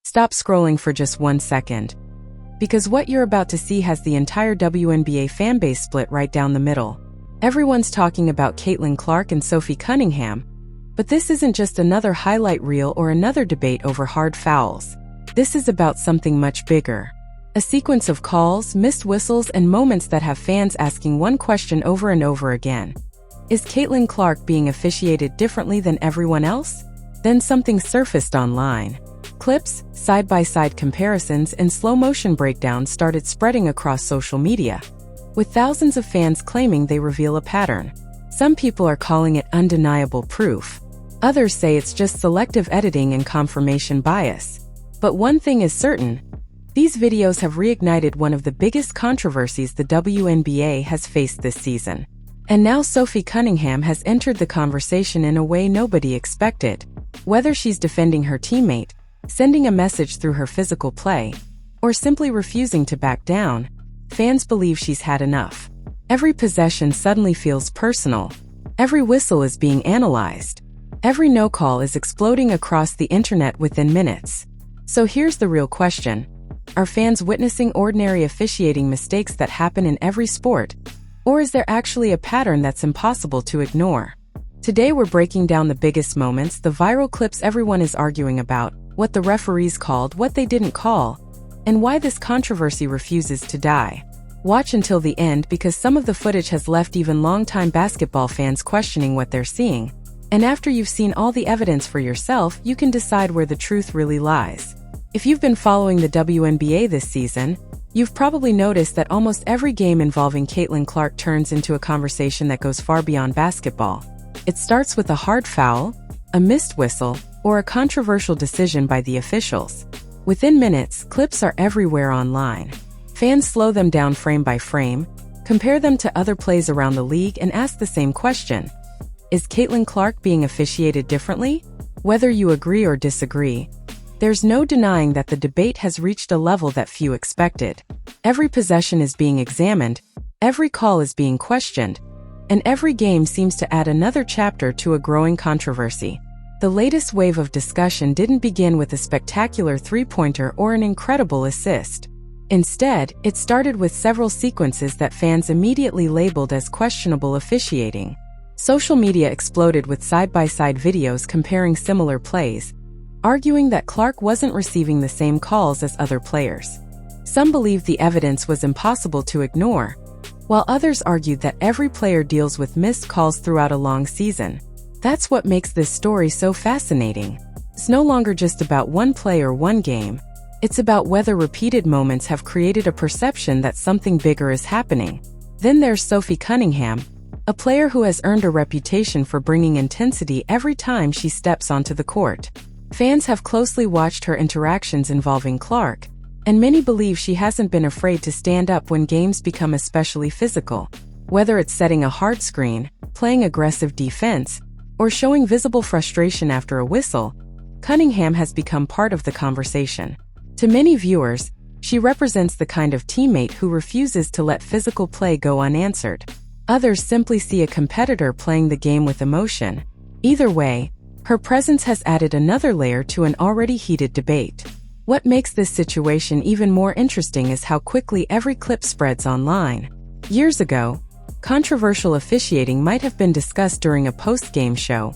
Stop scrolling for just 1 second. Because what you're about to see has the entire WNBA fanbase split right down the middle. Everyone's talking about Caitlin Clark and Sophie Cunningham, but this isn't just another highlight reel or another debate over hard fouls. This is about something much bigger. A sequence of calls, missed whistles, and moments that have fans asking one question over and over again. Is Caitlin Clark being officiated differently than everyone else? Then something surfaced online. Clips, side-by-side comparisons, and slow-motion breakdowns started spreading across social media, with thousands of fans claiming they reveal a pattern. Some people are calling it undeniable proof. Others say it's just selective editing and confirmation bias. But one thing is certain: these videos have reignited one of the biggest controversies the WNBA has faced this season. And now Sophie Cunningham has entered the conversation in a way nobody expected. Whether she's defending her teammate, sending a message through her physical play, or simply refusing to back down, fans believe she's had enough. Every possession suddenly feels personal. Every whistle is being analyzed. Every no call is exploding across the internet within minutes. So here's the real question. Are fans witnessing ordinary officiating mistakes that happen in every sport? Or is there actually a pattern that's impossible to ignore? Today we're breaking down the biggest moments, the viral clips everyone is arguing about, what the referees called, what they didn't call, and why this controversy refuses to die. Watch until the end because some of the footage has left even longtime basketball fans questioning what they're seeing. And after you've seen all the evidence for yourself, you can decide where the truth really lies. If you've been following the WNBA this season, you've probably noticed that almost every game involving Caitlin Clark turns into a conversation that goes far beyond basketball. It starts with a hard foul, a missed whistle, or a controversial decision by the officials. Within minutes, clips are everywhere online. Fans slow them down frame by frame, compare them to other plays around the league, and ask the same question: is Caitlin Clark being officiated differently? Whether you agree or disagree, there's no denying that the debate has reached a level that few expected. Every possession is being examined, every call is being questioned, and every game seems to add another chapter to a growing controversy. The latest wave of discussion didn't begin with a spectacular three-pointer or an incredible assist. Instead, it started with several sequences that fans immediately labeled as questionable officiating. Social media exploded with side-by-side videos comparing similar plays, arguing that Clark wasn't receiving the same calls as other players. Some believed the evidence was impossible to ignore, while others argued that every player deals with missed calls throughout a long season. That's what makes this story so fascinating. It's no longer just about one play or one game. It's about whether repeated moments have created a perception that something bigger is happening. Then there's Sophie Cunningham, a player who has earned a reputation for bringing intensity every time she steps onto the court. Fans have closely watched her interactions involving Clark, and many believe she hasn't been afraid to stand up when games become especially physical. Whether it's setting a hard screen, playing aggressive defense, or showing visible frustration after a whistle, Cunningham has become part of the conversation. To many viewers, she represents the kind of teammate who refuses to let physical play go unanswered. Others simply see a competitor playing the game with emotion. Either way, her presence has added another layer to an already heated debate. What makes this situation even more interesting is how quickly every clip spreads online. Years ago, controversial officiating might have been discussed during a post-game show,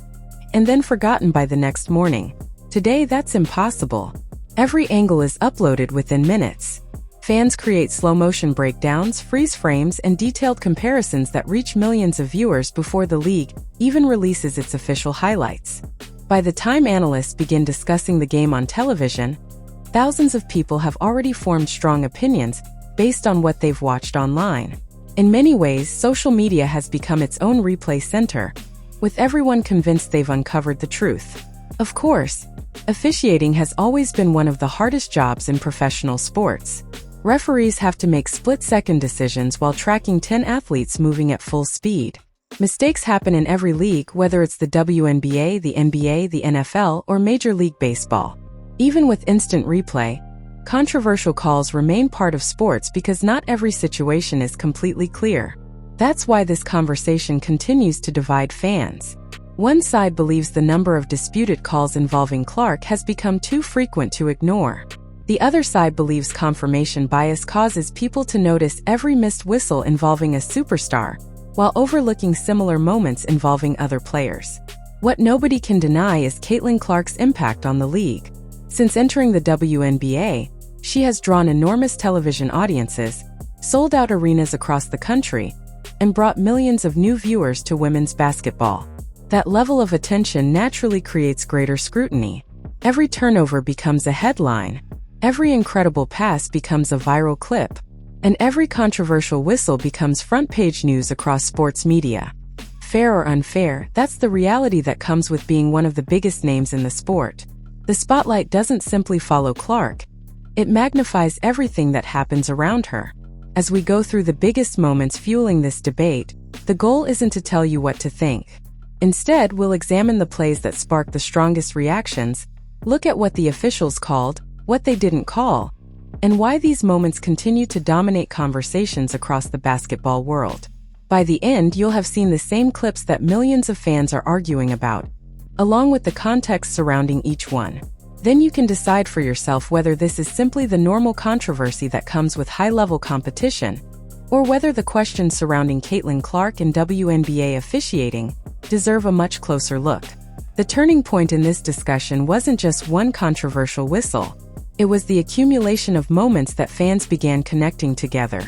and then forgotten by the next morning. Today, that's impossible. Every angle is uploaded within minutes. Fans create slow-motion breakdowns, freeze frames, and detailed comparisons that reach millions of viewers before the league even releases its official highlights. By the time analysts begin discussing the game on television, thousands of people have already formed strong opinions based on what they've watched online. In many ways, social media has become its own replay center, with everyone convinced they've uncovered the truth. Of course, officiating has always been one of the hardest jobs in professional sports. Referees have to make split-second decisions while tracking 10 athletes moving at full speed. Mistakes happen in every league, whether it's the WNBA, the NBA, the NFL, or Major League Baseball. Even with instant replay, controversial calls remain part of sports because not every situation is completely clear. That's why this conversation continues to divide fans. One side believes the number of disputed calls involving Clark has become too frequent to ignore. The other side believes confirmation bias causes people to notice every missed whistle involving a superstar, while overlooking similar moments involving other players. What nobody can deny is Caitlin Clark's impact on the league. Since entering the WNBA, she has drawn enormous television audiences, sold out arenas across the country, and brought millions of new viewers to women's basketball. That level of attention naturally creates greater scrutiny. Every turnover becomes a headline, every incredible pass becomes a viral clip, and every controversial whistle becomes front-page news across sports media. Fair or unfair, that's the reality that comes with being one of the biggest names in the sport. The spotlight doesn't simply follow Clark, it magnifies everything that happens around her. As we go through the biggest moments fueling this debate, the goal isn't to tell you what to think. Instead, we'll examine the plays that spark the strongest reactions, look at what the officials called, what they didn't call, and why these moments continue to dominate conversations across the basketball world. By the end, you'll have seen the same clips that millions of fans are arguing about, along with the context surrounding each one. Then you can decide for yourself whether this is simply the normal controversy that comes with high-level competition, or whether the questions surrounding Caitlin Clark and WNBA officiating deserve a much closer look. The turning point in this discussion wasn't just one controversial whistle. It was the accumulation of moments that fans began connecting together.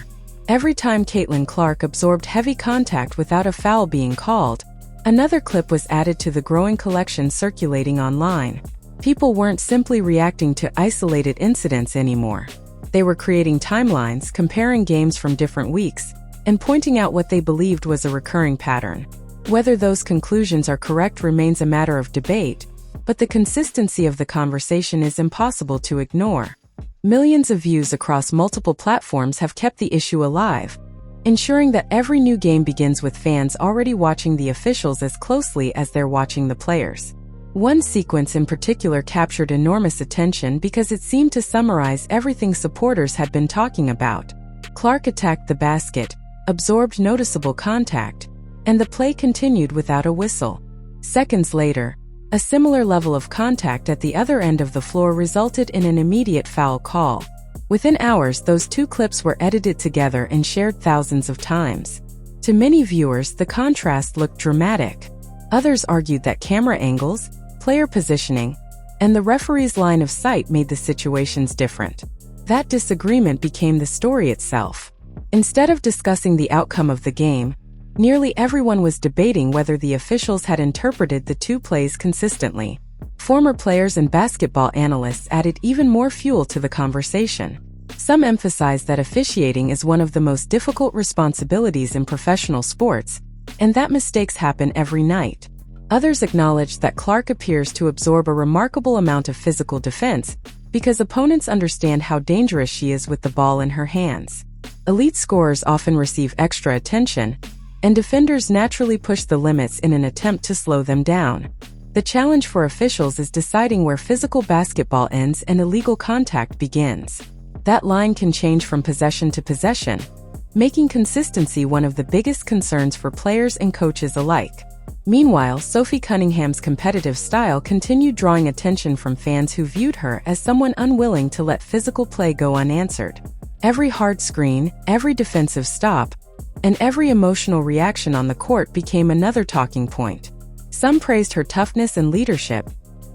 Every time Caitlin Clark absorbed heavy contact without a foul being called, another clip was added to the growing collection circulating online. People weren't simply reacting to isolated incidents anymore. They were creating timelines, comparing games from different weeks, and pointing out what they believed was a recurring pattern. Whether those conclusions are correct remains a matter of debate, but the consistency of the conversation is impossible to ignore. Millions of views across multiple platforms have kept the issue alive, ensuring that every new game begins with fans already watching the officials as closely as they're watching the players. One sequence in particular captured enormous attention because it seemed to summarize everything supporters had been talking about. Clark attacked the basket, absorbed noticeable contact, and the play continued without a whistle. Seconds later, a similar level of contact at the other end of the floor resulted in an immediate foul call. Within hours, those two clips were edited together and shared thousands of times. To many viewers, the contrast looked dramatic. Others argued that camera angles, player positioning, and the referee's line of sight made the situations different. That disagreement became the story itself. Instead of discussing the outcome of the game, nearly everyone was debating whether the officials had interpreted the two plays consistently. Former players and basketball analysts added even more fuel to the conversation. Some emphasized that officiating is one of the most difficult responsibilities in professional sports, and that mistakes happen every night. Others acknowledged that Clark appears to absorb a remarkable amount of physical defense because opponents understand how dangerous she is with the ball in her hands. Elite scorers often receive extra attention, and defenders naturally push the limits in an attempt to slow them down. The challenge for officials is deciding where physical basketball ends and illegal contact begins. That line can change from possession to possession, making consistency one of the biggest concerns for players and coaches alike. Meanwhile, Sophie Cunningham's competitive style continued drawing attention from fans who viewed her as someone unwilling to let physical play go unanswered. Every hard screen, every defensive stop, and every emotional reaction on the court became another talking point. Some praised her toughness and leadership,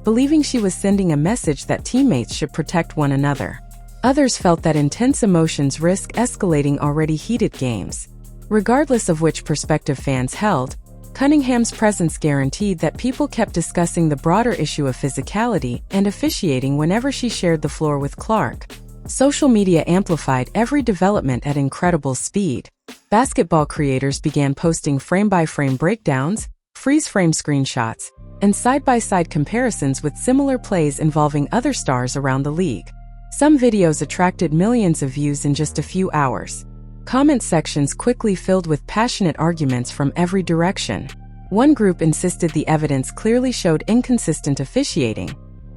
believing she was sending a message that teammates should protect one another. Others felt that intense emotions risk escalating already heated games. Regardless of which perspective fans held, Cunningham's presence guaranteed that people kept discussing the broader issue of physicality and officiating whenever she shared the floor with Clark. Social media amplified every development at incredible speed. Basketball creators began posting frame-by-frame breakdowns, freeze-frame screenshots, and side-by-side comparisons with similar plays involving other stars around the league. Some videos attracted millions of views in just a few hours. Comment sections quickly filled with passionate arguments from every direction. One group insisted the evidence clearly showed inconsistent officiating,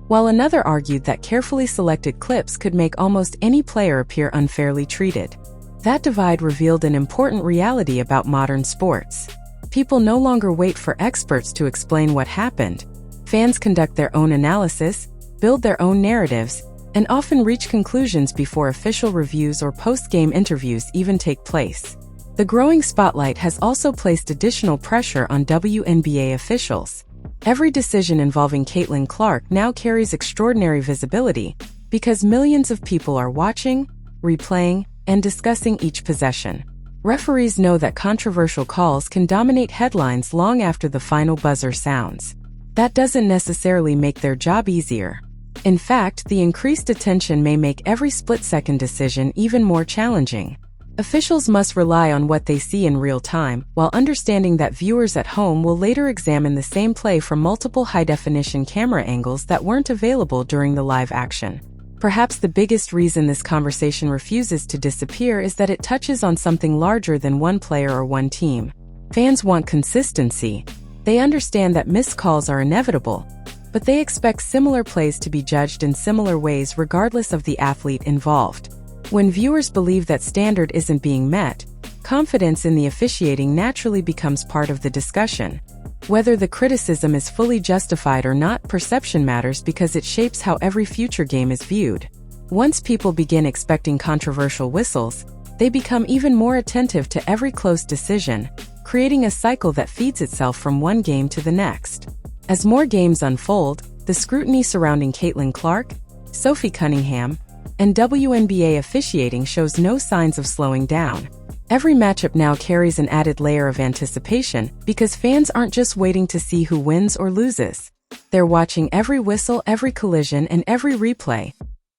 while another argued that carefully selected clips could make almost any player appear unfairly treated. That divide revealed an important reality about modern sports. People no longer wait for experts to explain what happened. Fans conduct their own analysis, build their own narratives, and often reach conclusions before official reviews or post-game interviews even take place. The growing spotlight has also placed additional pressure on WNBA officials. Every decision involving Caitlin Clark now carries extraordinary visibility because millions of people are watching, replaying, and discussing each possession. Referees know that controversial calls can dominate headlines long after the final buzzer sounds. That doesn't necessarily make their job easier. In fact, the increased attention may make every split-second decision even more challenging. Officials must rely on what they see in real time, while understanding that viewers at home will later examine the same play from multiple high-definition camera angles that weren't available during the live action. Perhaps the biggest reason this conversation refuses to disappear is that it touches on something larger than one player or one team. Fans want consistency. They understand that missed calls are inevitable, but they expect similar plays to be judged in similar ways regardless of the athlete involved. When viewers believe that standard isn't being met, confidence in the officiating naturally becomes part of the discussion. Whether the criticism is fully justified or not, perception matters because it shapes how every future game is viewed. Once people begin expecting controversial whistles, they become even more attentive to every close decision, creating a cycle that feeds itself from one game to the next. As more games unfold, the scrutiny surrounding Caitlin Clark, Sophie Cunningham, and WNBA officiating shows no signs of slowing down. Every matchup now carries an added layer of anticipation because fans aren't just waiting to see who wins or loses. They're watching every whistle, every collision, and every replay,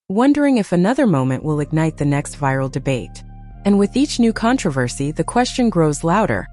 wondering if another moment will ignite the next viral debate. And with each new controversy, the question grows louder.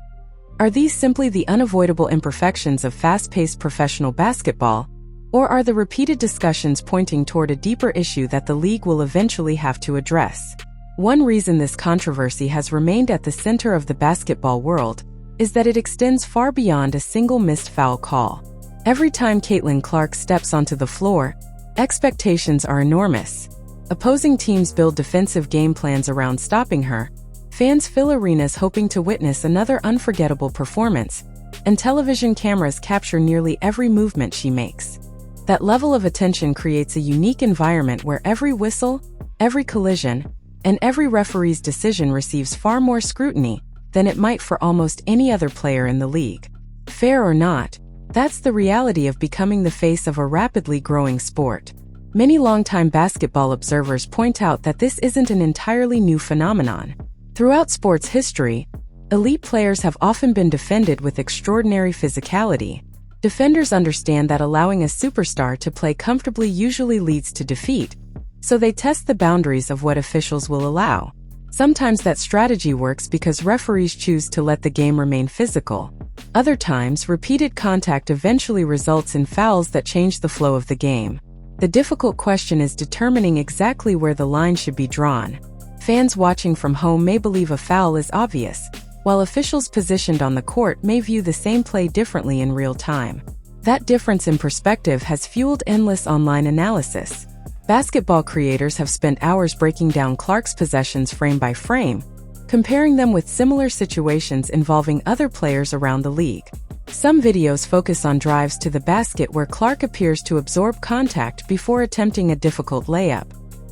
Are these simply the unavoidable imperfections of fast-paced professional basketball, or are the repeated discussions pointing toward a deeper issue that the league will eventually have to address? One reason this controversy has remained at the center of the basketball world is that it extends far beyond a single missed foul call. Every time Caitlin Clark steps onto the floor, expectations are enormous. Opposing teams build defensive game plans around stopping her, fans fill arenas hoping to witness another unforgettable performance, and television cameras capture nearly every movement she makes. That level of attention creates a unique environment where every whistle, every collision, and every referee's decision receives far more scrutiny than it might for almost any other player in the league. Fair or not, that's the reality of becoming the face of a rapidly growing sport. Many longtime basketball observers point out that this isn't an entirely new phenomenon. Throughout sports history, elite players have often been defended with extraordinary physicality. Defenders understand that allowing a superstar to play comfortably usually leads to defeat, so they test the boundaries of what officials will allow. Sometimes that strategy works because referees choose to let the game remain physical. Other times, repeated contact eventually results in fouls that change the flow of the game. The difficult question is determining exactly where the line should be drawn. Fans watching from home may believe a foul is obvious, while officials positioned on the court may view the same play differently in real time. That difference in perspective has fueled endless online analysis. Basketball creators have spent hours breaking down Clark's possessions frame by frame, comparing them with similar situations involving other players around the league. Some videos focus on drives to the basket where Clark appears to absorb contact before attempting a difficult layup.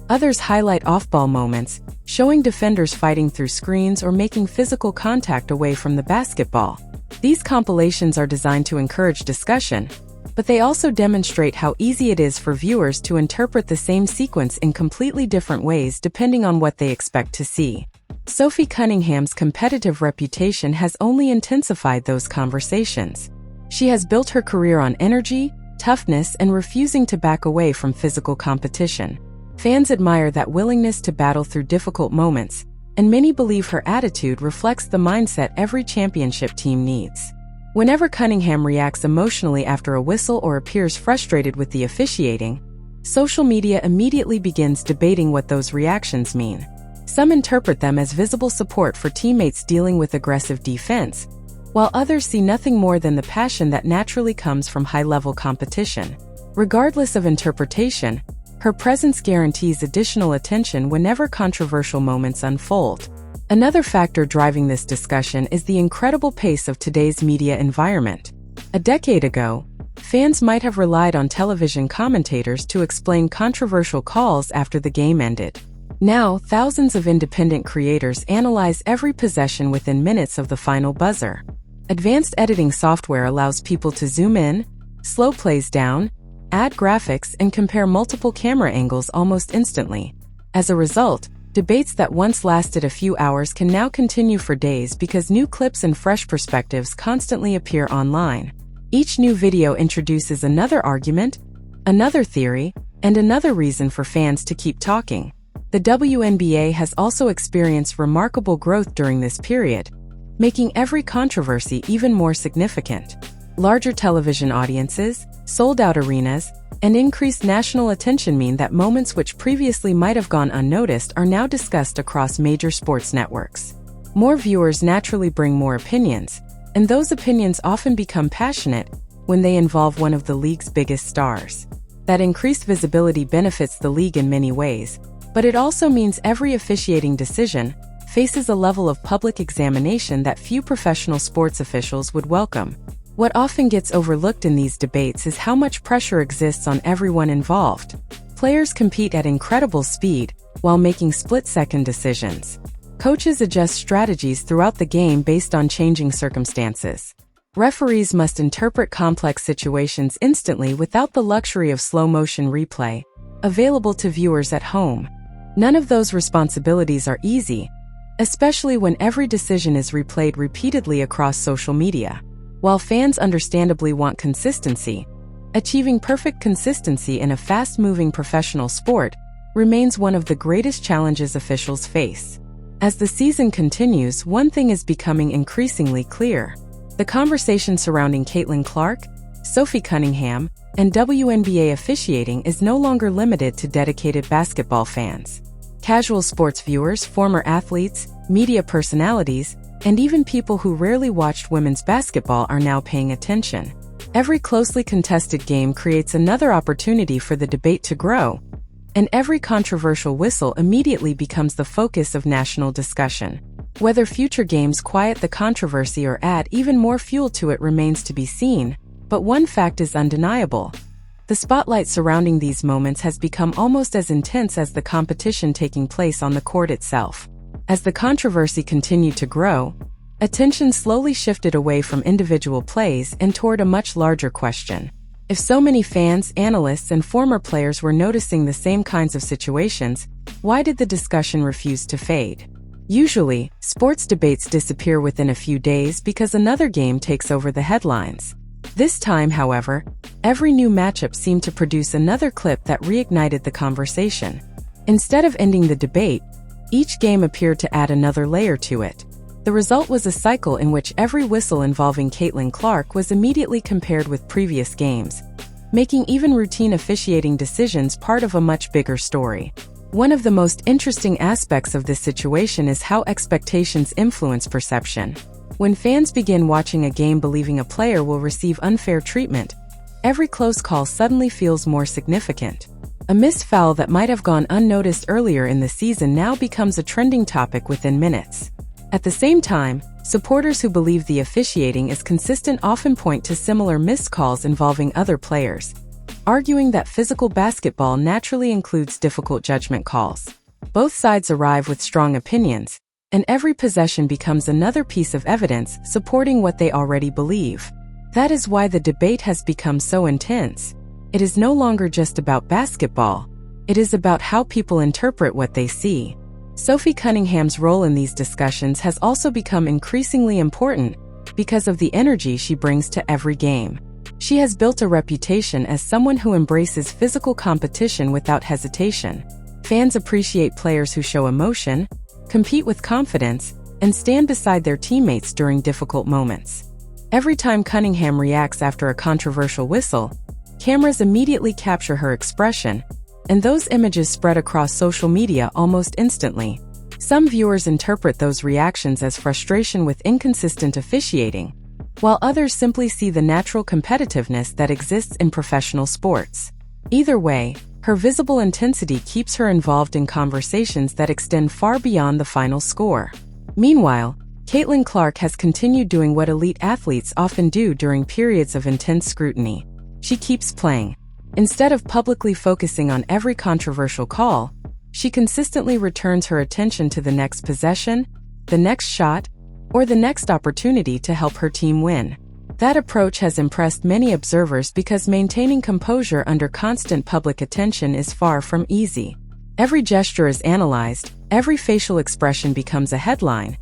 Others highlight off-ball moments, showing defenders fighting through screens or making physical contact away from the basketball. These compilations are designed to encourage discussion, but they also demonstrate how easy it is for viewers to interpret the same sequence in completely different ways depending on what they expect to see. Sophie Cunningham's competitive reputation has only intensified those conversations. She has built her career on energy, toughness, and refusing to back away from physical competition. Fans admire that willingness to battle through difficult moments, and many believe her attitude reflects the mindset every championship team needs. Whenever Cunningham reacts emotionally after a whistle or appears frustrated with the officiating, social media immediately begins debating what those reactions mean. Some interpret them as visible support for teammates dealing with aggressive defense, while others see nothing more than the passion that naturally comes from high-level competition. Regardless of interpretation, her presence guarantees additional attention whenever controversial moments unfold. Another factor driving this discussion is the incredible pace of today's media environment. A decade ago, fans might have relied on television commentators to explain controversial calls after the game ended. Now, thousands of independent creators analyze every possession within minutes of the final buzzer. Advanced editing software allows people to zoom in, slow plays down, add graphics, and compare multiple camera angles almost instantly. As a result, debates that once lasted a few hours can now continue for days because new clips and fresh perspectives constantly appear online. Each new video introduces another argument, another theory, and another reason for fans to keep talking. The WNBA has also experienced remarkable growth during this period, making every controversy even more significant. Larger television audiences, sold-out arenas, and increased national attention mean that moments which previously might have gone unnoticed are now discussed across major sports networks. More viewers naturally bring more opinions, and those opinions often become passionate when they involve one of the league's biggest stars. That increased visibility benefits the league in many ways, but it also means every officiating decision faces a level of public examination that few professional sports officials would welcome. What often gets overlooked in these debates is how much pressure exists on everyone involved. Players compete at incredible speed while making split-second decisions. Coaches adjust strategies throughout the game based on changing circumstances. Referees must interpret complex situations instantly without the luxury of slow-motion replay, available to viewers at home. None of those responsibilities are easy, especially when every decision is replayed repeatedly across social media. While fans understandably want consistency, achieving perfect consistency in a fast-moving professional sport remains one of the greatest challenges officials face. As the season continues, one thing is becoming increasingly clear. The conversation surrounding Caitlin Clark, Sophie Cunningham, and WNBA officiating is no longer limited to dedicated basketball fans. Casual sports viewers, former athletes, media personalities, and even people who rarely watched women's basketball are now paying attention. Every closely contested game creates another opportunity for the debate to grow, and every controversial whistle immediately becomes the focus of national discussion. Whether future games quiet the controversy or add even more fuel to it remains to be seen, but one fact is undeniable. The spotlight surrounding these moments has become almost as intense as the competition taking place on the court itself. As the controversy continued to grow, attention slowly shifted away from individual plays and toward a much larger question. If so many fans, analysts, and former players were noticing the same kinds of situations, why did the discussion refuse to fade? Usually, sports debates disappear within a few days because another game takes over the headlines. This time, however, every new matchup seemed to produce another clip that reignited the conversation. Instead of ending the debate, each game appeared to add another layer to it. The result was a cycle in which every whistle involving Caitlin Clark was immediately compared with previous games, making even routine officiating decisions part of a much bigger story. One of the most interesting aspects of this situation is how expectations influence perception. When fans begin watching a game believing a player will receive unfair treatment, every close call suddenly feels more significant. A missed foul that might have gone unnoticed earlier in the season now becomes a trending topic within minutes. At the same time, supporters who believe the officiating is consistent often point to similar missed calls involving other players, arguing that physical basketball naturally includes difficult judgment calls. Both sides arrive with strong opinions, and every possession becomes another piece of evidence supporting what they already believe. That is why the debate has become so intense. It is no longer just about basketball. It is about how people interpret what they see. Sophie Cunningham's role in these discussions has also become increasingly important because of the energy she brings to every game. She has built a reputation as someone who embraces physical competition without hesitation. Fans appreciate players who show emotion, compete with confidence, and stand beside their teammates during difficult moments. Every time Cunningham reacts after a controversial whistle, cameras immediately capture her expression, and those images spread across social media almost instantly. Some viewers interpret those reactions as frustration with inconsistent officiating, while others simply see the natural competitiveness that exists in professional sports. Either way, her visible intensity keeps her involved in conversations that extend far beyond the final score. Meanwhile, Caitlin Clark has continued doing what elite athletes often do during periods of intense scrutiny. She keeps playing. Instead of publicly focusing on every controversial call, she consistently returns her attention to the next possession, the next shot, or the next opportunity to help her team win. That approach has impressed many observers because maintaining composure under constant public attention is far from easy. Every gesture is analyzed, every facial expression becomes a headline,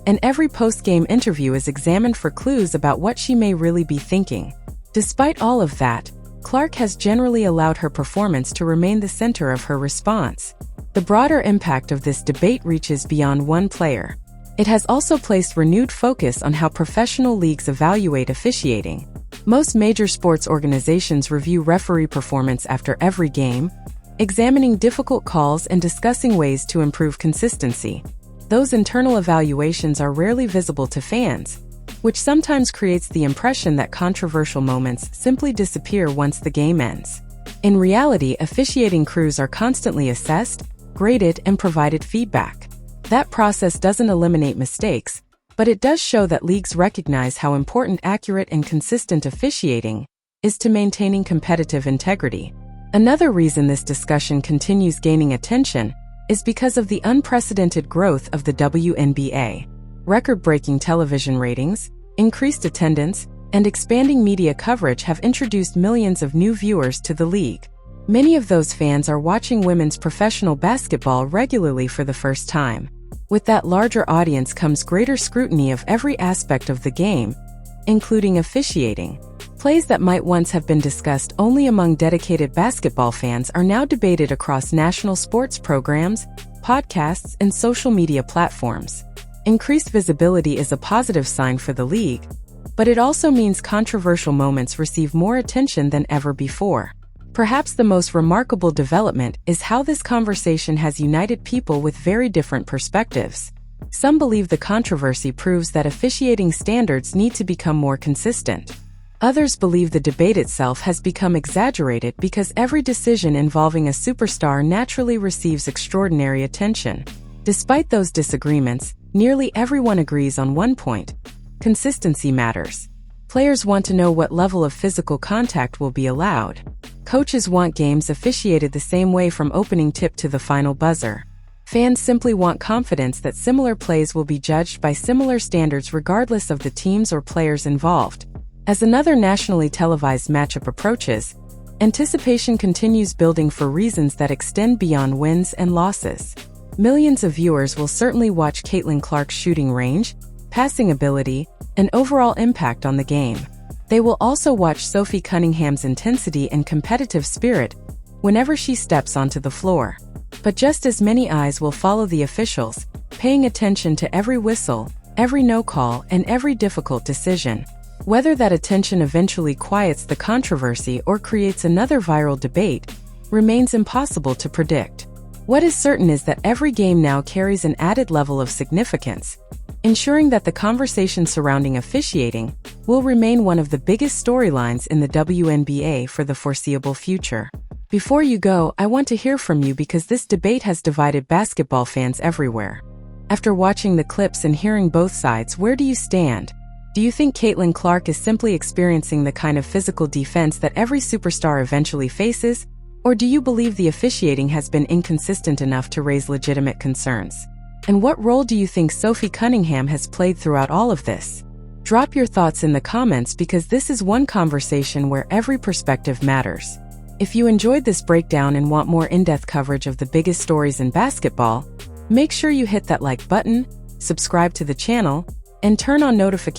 and every post-game interview is examined for clues about what she may really be thinking. Despite all of that, Clark has generally allowed her performance to remain the center of her response. The broader impact of this debate reaches beyond one player. It has also placed renewed focus on how professional leagues evaluate officiating. Most major sports organizations review referee performance after every game, examining difficult calls and discussing ways to improve consistency. Those internal evaluations are rarely visible to fans, which sometimes creates the impression that controversial moments simply disappear once the game ends. In reality, officiating crews are constantly assessed, graded, and provided feedback. That process doesn't eliminate mistakes, but it does show that leagues recognize how important accurate and consistent officiating is to maintaining competitive integrity. Another reason this discussion continues gaining attention is because of the unprecedented growth of the WNBA. Record-breaking television ratings, increased attendance, and expanding media coverage have introduced millions of new viewers to the league. Many of those fans are watching women's professional basketball regularly for the first time. With that larger audience comes greater scrutiny of every aspect of the game, including officiating. Plays that might once have been discussed only among dedicated basketball fans are now debated across national sports programs, podcasts, and social media platforms. Increased visibility is a positive sign for the league, but it also means controversial moments receive more attention than ever before. Perhaps the most remarkable development is how this conversation has united people with very different perspectives. Some believe the controversy proves that officiating standards need to become more consistent. Others believe the debate itself has become exaggerated because every decision involving a superstar naturally receives extraordinary attention. Despite those disagreements, nearly everyone agrees on one point: consistency matters. Players want to know what level of physical contact will be allowed. Coaches want games officiated the same way from opening tip to the final buzzer. Fans simply want confidence that similar plays will be judged by similar standards regardless of the teams or players involved. As another nationally televised matchup approaches, anticipation continues building for reasons that extend beyond wins and losses. Millions of viewers will certainly watch Caitlin Clark's shooting range, passing ability, and overall impact on the game. They will also watch Sophie Cunningham's intensity and competitive spirit whenever she steps onto the floor. But just as many eyes will follow the officials, paying attention to every whistle, every no call, and every difficult decision. Whether that attention eventually quiets the controversy or creates another viral debate remains impossible to predict. What is certain is that every game now carries an added level of significance, ensuring that the conversation surrounding officiating will remain one of the biggest storylines in the WNBA for the foreseeable future. Before you go, I want to hear from you because this debate has divided basketball fans everywhere. After watching the clips and hearing both sides, where do you stand? Do you think Caitlin Clark is simply experiencing the kind of physical defense that every superstar eventually faces? Or do you believe the officiating has been inconsistent enough to raise legitimate concerns? And what role do you think Sophie Cunningham has played throughout all of this? Drop your thoughts in the comments because this is one conversation where every perspective matters. If you enjoyed this breakdown and want more in-depth coverage of the biggest stories in basketball, make sure you hit that like button, subscribe to the channel, and turn on notifications